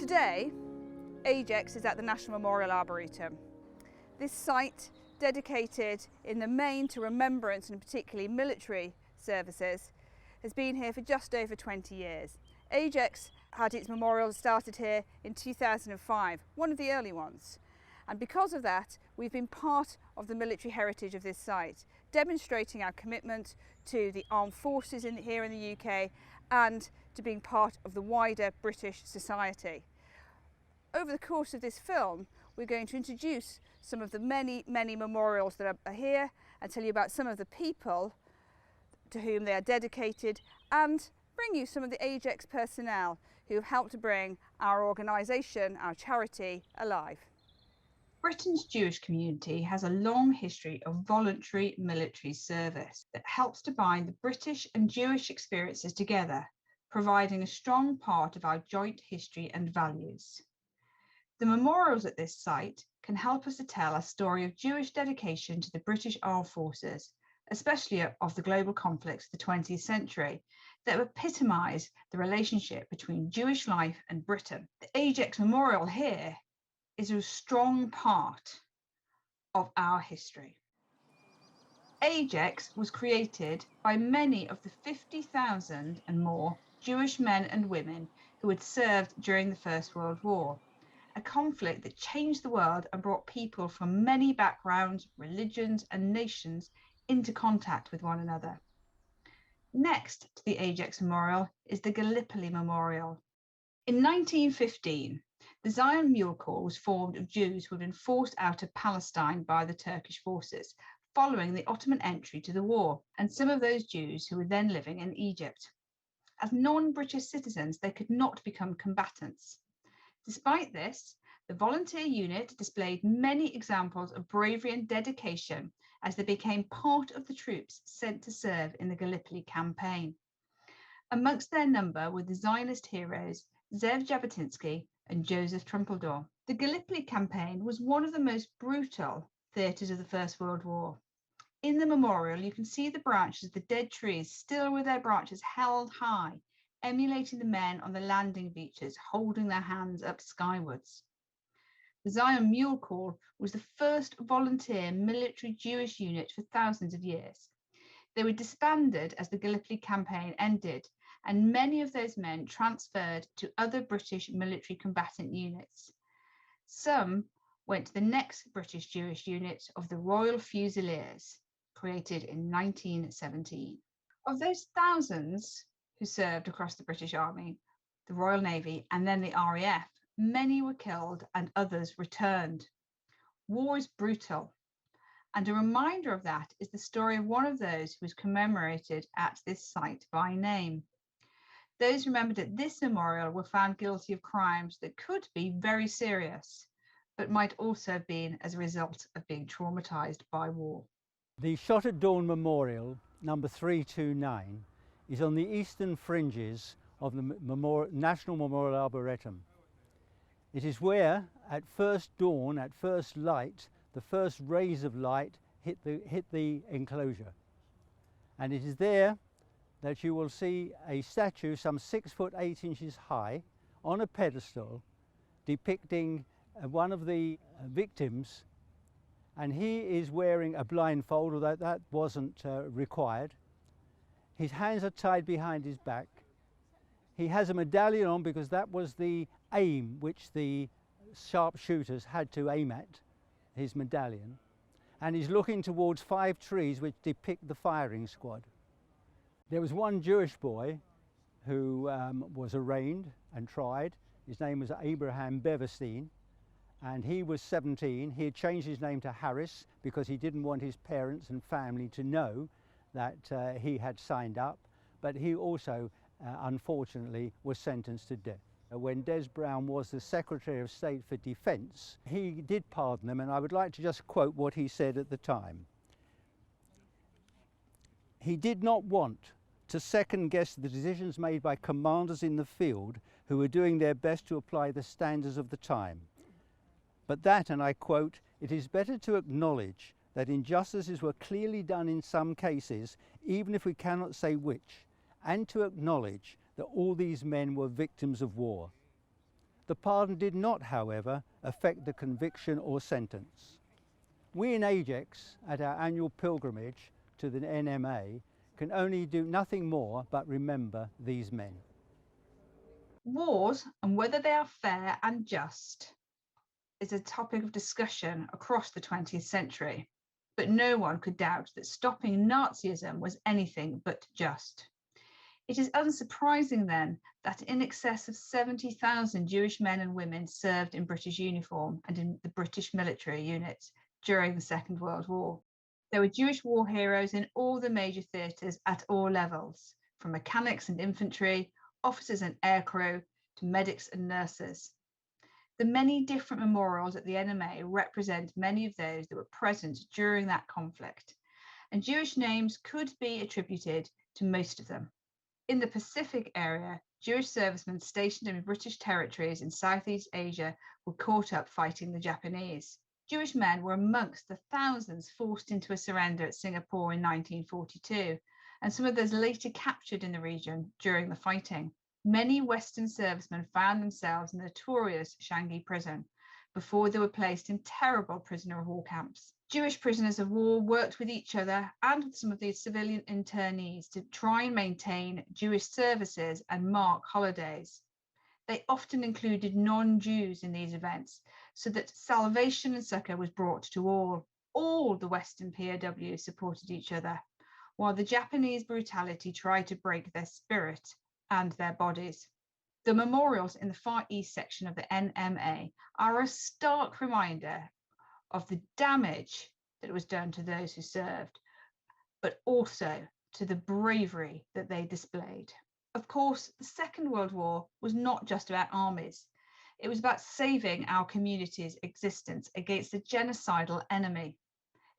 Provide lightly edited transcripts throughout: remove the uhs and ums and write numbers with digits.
Today, AJEX is at the National Memorial Arboretum. This site, dedicated in the main to remembrance and particularly military services, has been here for just over 20 years. AJEX had its memorial started here in 2005, one of the early ones. And because of that, we've been part of the military heritage of this site, demonstrating our commitment to the armed forces here in the UK and to being part of the wider British society. Over the course of this film, we're going to introduce some of the many memorials that are here and tell you about some of the people to whom they are dedicated and bring you some of the AJEX personnel who have helped to bring our organisation, our charity, alive. Britain's Jewish community has a long history of voluntary military service that helps to bind the British and Jewish experiences together, providing a strong part of our joint history and values. The memorials at this site can help us to tell a story of Jewish dedication to the British Armed Forces, especially of the global conflicts of the 20th century, that epitomise the relationship between Jewish life and Britain. The AJEX Memorial here is a strong part of our history. AJEX was created by many of the 50,000 and more Jewish men and women who had served during the First World War, a conflict that changed the world and brought people from many backgrounds, religions and nations into contact with one another. Next to the AJEX Memorial is the Galipoli Memorial. In 1915, the Zion Mule Corps was formed of Jews who had been forced out of Palestine by the Turkish forces following the Ottoman entry to the war, and some of those Jews who were then living in Egypt. As non-British citizens, they could not become combatants. Despite this, the volunteer unit displayed many examples of bravery and dedication as they became part of the troops sent to serve in the Gallipoli campaign. Amongst their number were the Zionist heroes Zev Jabotinsky and Joseph Trumpeldor. The Gallipoli campaign was one of the most brutal theatres of the First World War. In the memorial, you can see the branches of the dead trees still with their branches held high, emulating the men on the landing beaches, holding their hands up skywards. The Zion Mule Corps was the first volunteer military Jewish unit for thousands of years. They were disbanded as the Gallipoli campaign ended, and many of those men transferred to other British military combatant units. Some went to the next British Jewish unit of the Royal Fusiliers, created in 1917. Of those thousands who served across the British Army, the Royal Navy, and then the RAF, many were killed and others returned. War is brutal, and a reminder of that is the story of one of those who was commemorated at this site by name. Those remembered at this memorial were found guilty of crimes that could be very serious, but might also have been as a result of being traumatised by war. The Shot at Dawn Memorial, number 329, is on the eastern fringes of the National Memorial Arboretum. It is where, at first dawn, at first light, the first rays of light hit the enclosure. And it is there that you will see a statue some 6 foot 8 inches high on a pedestal depicting one of the victims, and he is wearing a blindfold, although that wasn't required. His hands are tied behind his back. He has a medallion on because that was the aim which the sharpshooters had to aim at, his medallion, and he's looking towards 5 trees which depict the firing squad. There was one Jewish boy who was arraigned and tried. His name was Abraham Beverstein, and he was 17. He had changed his name to Harris because he didn't want his parents and family to know that he had signed up, but he also unfortunately was sentenced to death. When Des Brown was the Secretary of State for Defence, he did pardon them, and I would like to just quote what he said at the time. He did not want to second-guess the decisions made by commanders in the field who were doing their best to apply the standards of the time. But that, and I quote, "It is better to acknowledge that injustices were clearly done in some cases, even if we cannot say which, and to acknowledge that all these men were victims of war. The pardon did not, however, affect the conviction or sentence. We in AJEX, at our annual pilgrimage to the NMA, can only do nothing more but remember these men. Wars, and whether they are fair and just, is a topic of discussion across the 20th century. But no one could doubt that stopping Nazism was anything but just. It is unsurprising then that in excess of 70,000 Jewish men and women served in British uniform and in the British military units during the Second World War. There were Jewish war heroes in all the major theatres at all levels, from mechanics and infantry, officers and aircrew, to medics and nurses. The many different memorials at the NMA represent many of those that were present during that conflict, and Jewish names could be attributed to most of them. In the Pacific area, Jewish servicemen stationed in British territories in Southeast Asia were caught up fighting the Japanese. Jewish men were amongst the thousands forced into a surrender at Singapore in 1942, and some of those later captured in the region during the fighting. Many Western servicemen found themselves in the notorious Changi prison before they were placed in terrible prisoner of war camps. Jewish prisoners of war worked with each other and with some of the civilian internees to try and maintain Jewish services and mark holidays. They often included non-Jews in these events so that salvation and succor was brought to all. All the Western POWs supported each other, while the Japanese brutality tried to break their spirit and their bodies. The memorials in the Far East section of the NMA are a stark reminder of the damage that was done to those who served, but also to the bravery that they displayed. Of course, the Second World War was not just about armies. It was about saving our community's existence against a genocidal enemy.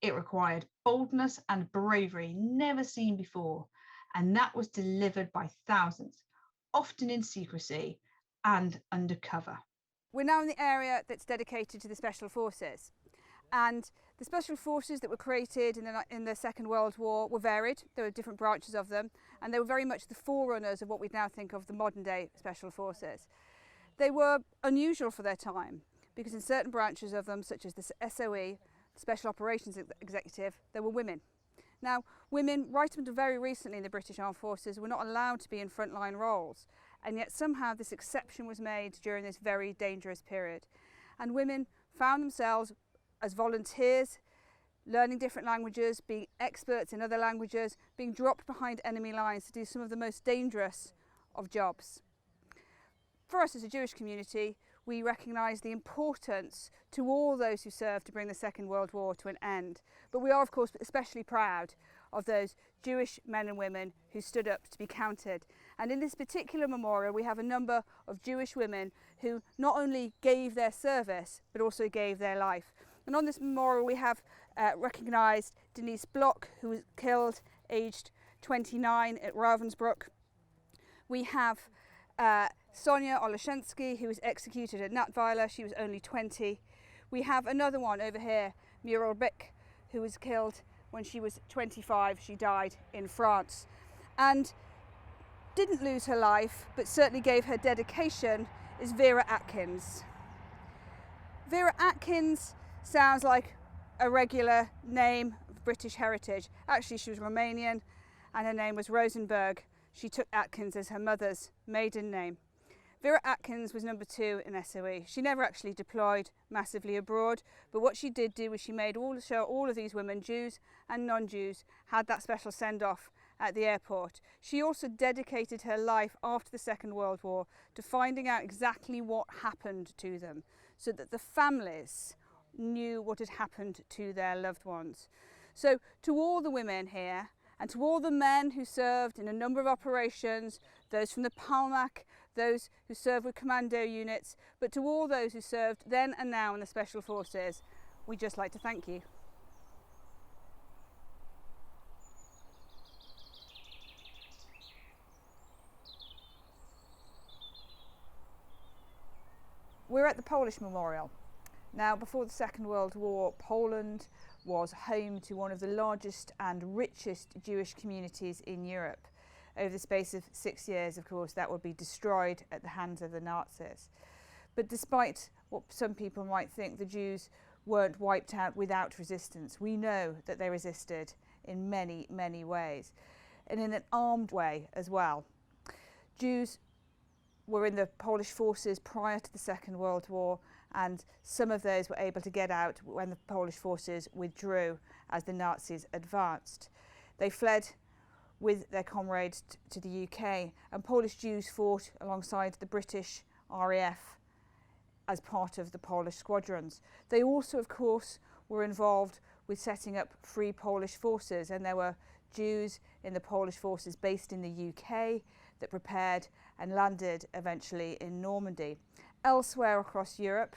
It required boldness and bravery never seen before, and that was delivered by thousands, often in secrecy and undercover. We're now in the area that's dedicated to the Special Forces, and the Special Forces that were created in the Second World War were varied. There were different branches of them, and they were very much the forerunners of what we now think of the modern day Special Forces. They were unusual for their time because in certain branches of them, such as the SOE, Special Operations Executive, there were women. Now, women, right up until very recently in the British Armed Forces, were not allowed to be in frontline roles, and yet somehow this exception was made during this very dangerous period. And women found themselves as volunteers, learning different languages, being experts in other languages, being dropped behind enemy lines to do some of the most dangerous of jobs. For us as a Jewish community, we recognise the importance to all those who served to bring the Second World War to an end. But we are, of course, especially proud of those Jewish men and women who stood up to be counted. And in this particular memorial, we have a number of Jewish women who not only gave their service, but also gave their life. And on this memorial, we have recognised Denise Block, who was killed aged 29 at Ravensbrück. We have Sonia Oleszensky, who was executed at Nattweiler. She was only 20. We have another one over here, Muriel Bick, who was killed when she was 25. She died in France and didn't lose her life, but certainly gave her dedication, is Vera Atkins. Vera Atkins sounds like a regular name of British heritage. Actually, she was Romanian and her name was Rosenberg. She took Atkins as her mother's maiden name. Vera Atkins was number 2 in SOE. She never actually deployed massively abroad, but what she did do was she made sure all of these women, Jews and non-Jews, had that special send-off at the airport. She also dedicated her life after the Second World War to finding out exactly what happened to them, so that the families knew what had happened to their loved ones. So to all the women here, and to all the men who served in a number of operations, those from the Palmach, those who served with commando units, but to all those who served then and now in the Special Forces, we'd just like to thank you. We're at the Polish Memorial. Now, before the Second World War, Poland was home to one of the largest and richest Jewish communities in Europe. Over the space of 6 years, of course, that would be destroyed at the hands of the Nazis. But despite what some people might think, the Jews weren't wiped out without resistance. We know that they resisted in many, many ways, and in an armed way as well. Jews were in the Polish forces prior to the Second World War, and some of those were able to get out when the Polish forces withdrew as the Nazis advanced. They fled with their comrades to the UK, and Polish Jews fought alongside the British RAF as part of the Polish squadrons. They also, of course, were involved with setting up Free Polish Forces, and there were Jews in the Polish forces based in the UK that prepared and landed eventually in Normandy. Elsewhere across Europe,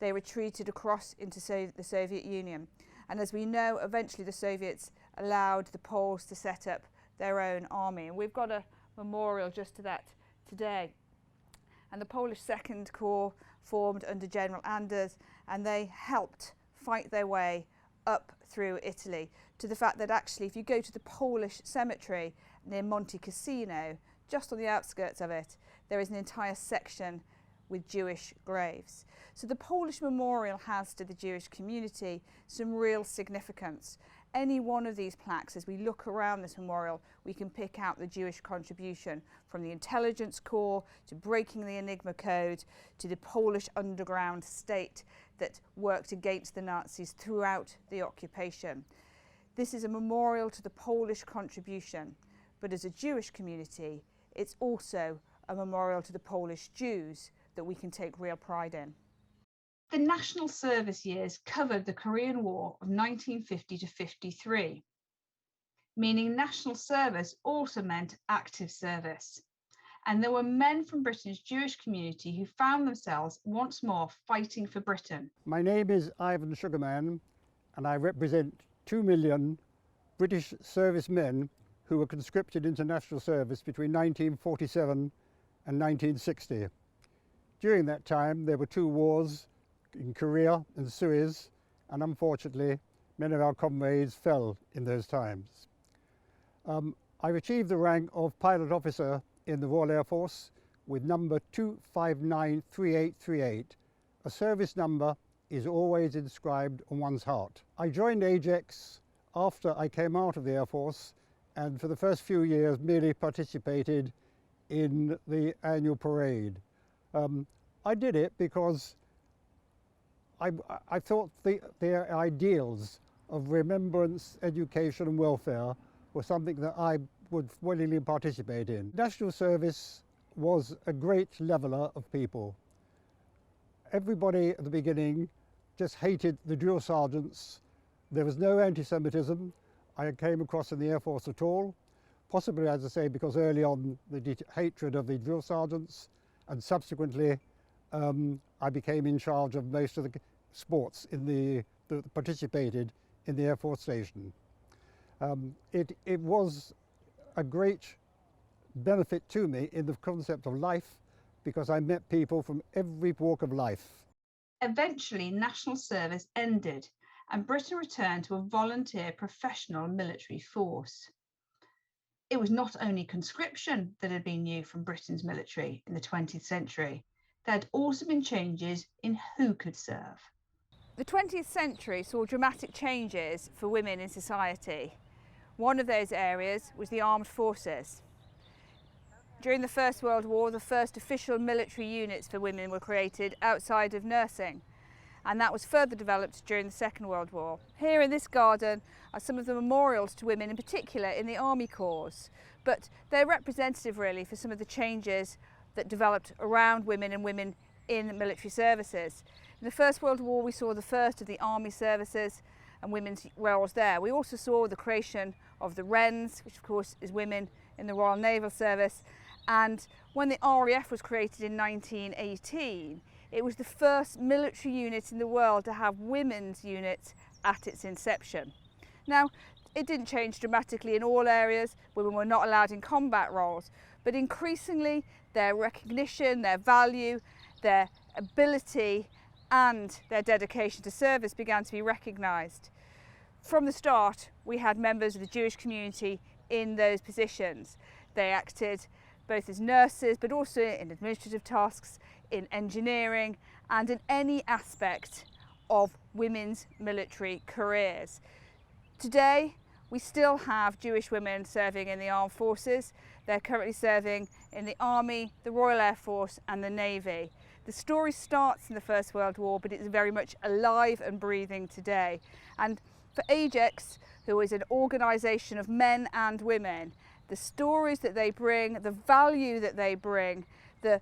they retreated across into the Soviet Union. And as we know, eventually the Soviets allowed the Poles to set up their own army. And we've got a memorial just to that today. And the Polish Second Corps formed under General Anders, and they helped fight their way up through Italy, to the fact that actually if you go to the Polish cemetery near Monte Cassino, just on the outskirts of it, there is an entire section with Jewish graves. So the Polish memorial has to the Jewish community some real significance. Any one of these plaques, as we look around this memorial, we can pick out the Jewish contribution, from the intelligence corps to breaking the Enigma code to the Polish underground state that worked against the Nazis throughout the occupation. This is a memorial to the Polish contribution, but as a Jewish community, it's also a memorial to the Polish Jews that we can take real pride in. The national service years covered the Korean War of 1950 to 53, meaning national service also meant active service. And there were men from Britain's Jewish community who found themselves once more fighting for Britain. My name is Ivan Sugarman, and I represent 2 million British servicemen who were conscripted into national service between 1947 and 1960. During that time, there were 2 wars in Korea and Suez, and unfortunately, many of our comrades fell in those times. I've achieved the rank of pilot officer in the Royal Air Force with number 2593838. A service number is always inscribed on one's heart. I joined AJEX after I came out of the Air Force, and for the first few years merely participated in the annual parade. I did it because I thought the ideals of remembrance, education and welfare were something that I would willingly participate in. National service was a great leveller of people. Everybody at the beginning just hated the drill sergeants. There was no anti-Semitism I came across in the Air Force at all, possibly, as I say, because early on the hatred of the drill sergeants, and subsequently I became in charge of most of the sports that participated in the Air Force Station. It was a great benefit to me in the concept of life, because I met people from every walk of life. Eventually, national service ended and Britain returned to a volunteer professional military force. It was not only conscription that had been new from Britain's military in the 20th century, there had also been changes in who could serve. The 20th century saw dramatic changes for women in society. One of those areas was the armed forces. During the First World War, the first official military units for women were created outside of nursing, and that was further developed during the Second World War. Here in this garden are some of the memorials to women, in particular in the Army Corps, but they're representative really for some of the changes that developed around women and women in military services. In the First World War, we saw the first of the army services and women's roles there. We also saw the creation of the Wrens, which of course is women in the Royal Naval Service, and when the RAF was created in 1918, it was the first military unit in the world to have women's units at its inception. Now, it didn't change dramatically in all areas. Women were not allowed in combat roles, but increasingly their recognition, their value, their ability and their dedication to service began to be recognised. From the start, we had members of the Jewish community in those positions. They acted both as nurses, but also in administrative tasks, in engineering and in any aspect of women's military careers. Today, we still have Jewish women serving in the armed forces. They're currently serving in the Army, the Royal Air Force and the Navy. The story starts in the First World War, but it's very much alive and breathing today. And for AJEX, who is an organisation of men and women, the stories that they bring, the value that they bring, the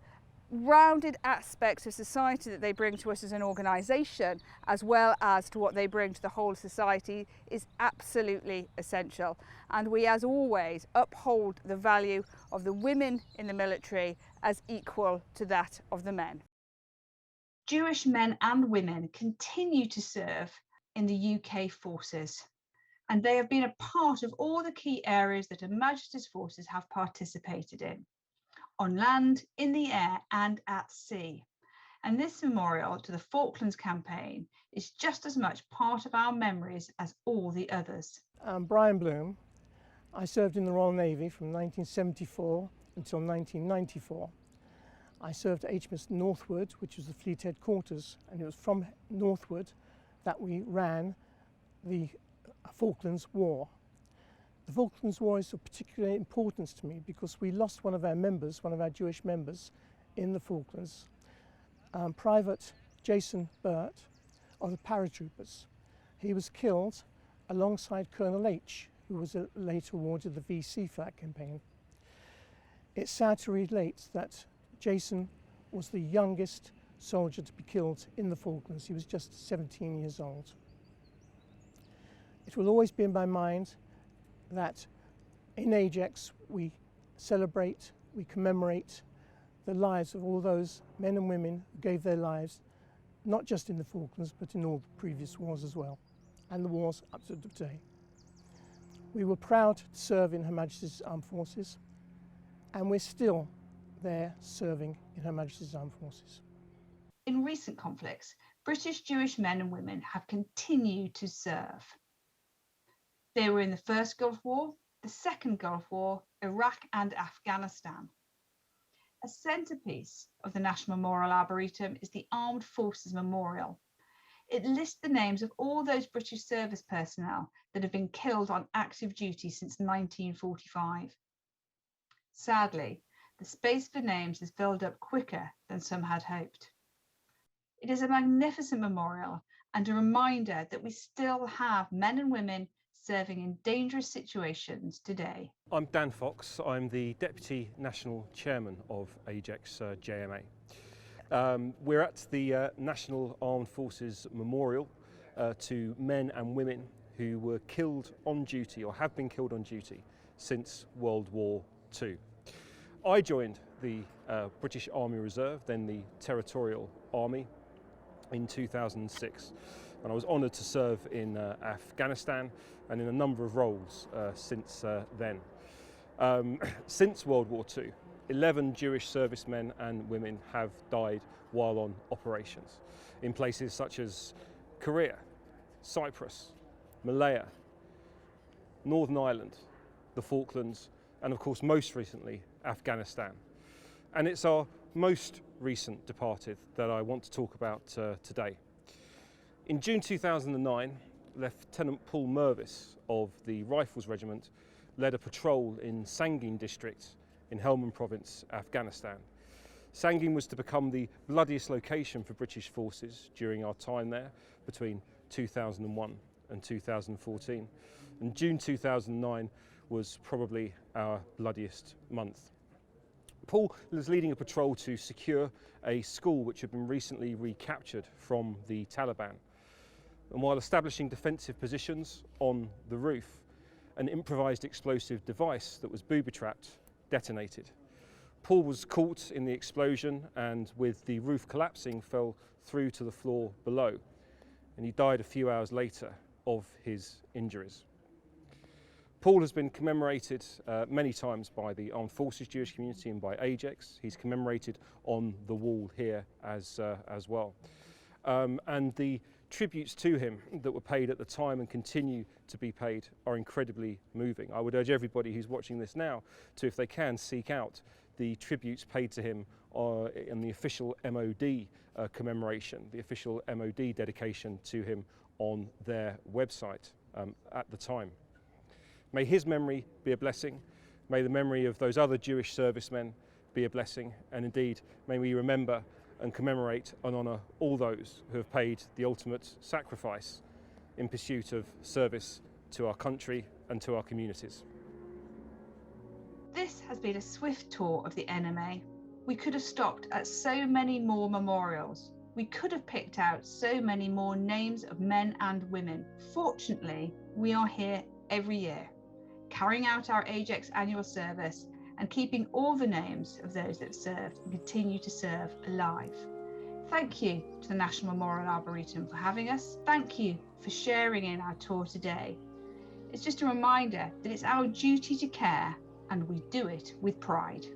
rounded aspects of society that they bring to us as an organisation, as well as to what they bring to the whole society, is absolutely essential. And we, as always, uphold the value of the women in the military as equal to that of the men. Jewish men and women continue to serve in the UK forces, and they have been a part of all the key areas that Her Majesty's forces have participated in, on land, in the air and at sea. And this memorial to the Falklands campaign is just as much part of our memories as all the others. I'm Brian Bloom. I served in the Royal Navy from 1974 until 1994. I served at HMS Northwood, which was the fleet headquarters, and it was from Northwood that we ran the Falklands War. The Falklands War is of particular importance to me because we lost one of our members, one of our Jewish members, in the Falklands. Private Jason Burt of the paratroopers. He was killed alongside Colonel H, who was later awarded the VC for that campaign. It's sad to relate that Jason was the youngest soldier to be killed in the Falklands. He was just 17 years old. It will always be in my mind that in AJEX we celebrate, we commemorate the lives of all those men and women who gave their lives, not just in the Falklands, but in all the previous wars as well, and the wars up to today. We were proud to serve in Her Majesty's Armed Forces, and we're still there serving in Her Majesty's Armed Forces. In recent conflicts, British Jewish men and women have continued to serve. They were in the First Gulf War, the Second Gulf War, Iraq and Afghanistan. A centrepiece of the National Memorial Arboretum is the Armed Forces Memorial. It lists the names of all those British service personnel that have been killed on active duty since 1945. Sadly, the space for names has filled up quicker than some had hoped. It is a magnificent memorial and a reminder that we still have men and women serving in dangerous situations today. I'm Dan Fox. I'm the Deputy National Chairman of AJEX JMA. We're at the National Armed Forces Memorial to men and women who were killed on duty or have been killed on duty since World War II. I joined the British Army Reserve, then the Territorial Army, in 2006, and I was honoured to serve in Afghanistan and in a number of roles since then. Since World War II, 11 Jewish servicemen and women have died while on operations in places such as Korea, Cyprus, Malaya, Northern Ireland, the Falklands, and of course most recently Afghanistan. And it's our most recent departed that I want to talk about today. In June 2009, Lieutenant Paul Mervis of the Rifles Regiment led a patrol in Sangin district in Helmand Province, Afghanistan. Sangin was to become the bloodiest location for British forces during our time there between 2001 and 2014. And June 2009 was probably our bloodiest month. Paul was leading a patrol to secure a school which had been recently recaptured from the Taliban. And while establishing defensive positions on the roof, an improvised explosive device that was booby-trapped detonated. Paul was caught in the explosion and, with the roof collapsing, fell through to the floor below, and he died a few hours later of his injuries. Paul has been commemorated many times by the Armed Forces Jewish community and by AJEX. He's commemorated on the wall here as well. And the tributes to him that were paid at the time and continue to be paid are incredibly moving. I would urge everybody who's watching this now to, if they can, seek out the tributes paid to him in the official MOD commemoration, the official MOD dedication to him on their website at the time. May his memory be a blessing. May the memory of those other Jewish servicemen be a blessing. And indeed, may we remember and commemorate and honour all those who have paid the ultimate sacrifice in pursuit of service to our country and to our communities. This has been a swift tour of the NMA. We could have stopped at so many more memorials. We could have picked out so many more names of men and women. Fortunately, we are here every year, carrying out our AJEX annual service and keeping all the names of those that have served and continue to serve alive. Thank you to the National Memorial Arboretum for having us. Thank you for sharing in our tour today. It's just a reminder that it's our duty to care, and we do it with pride.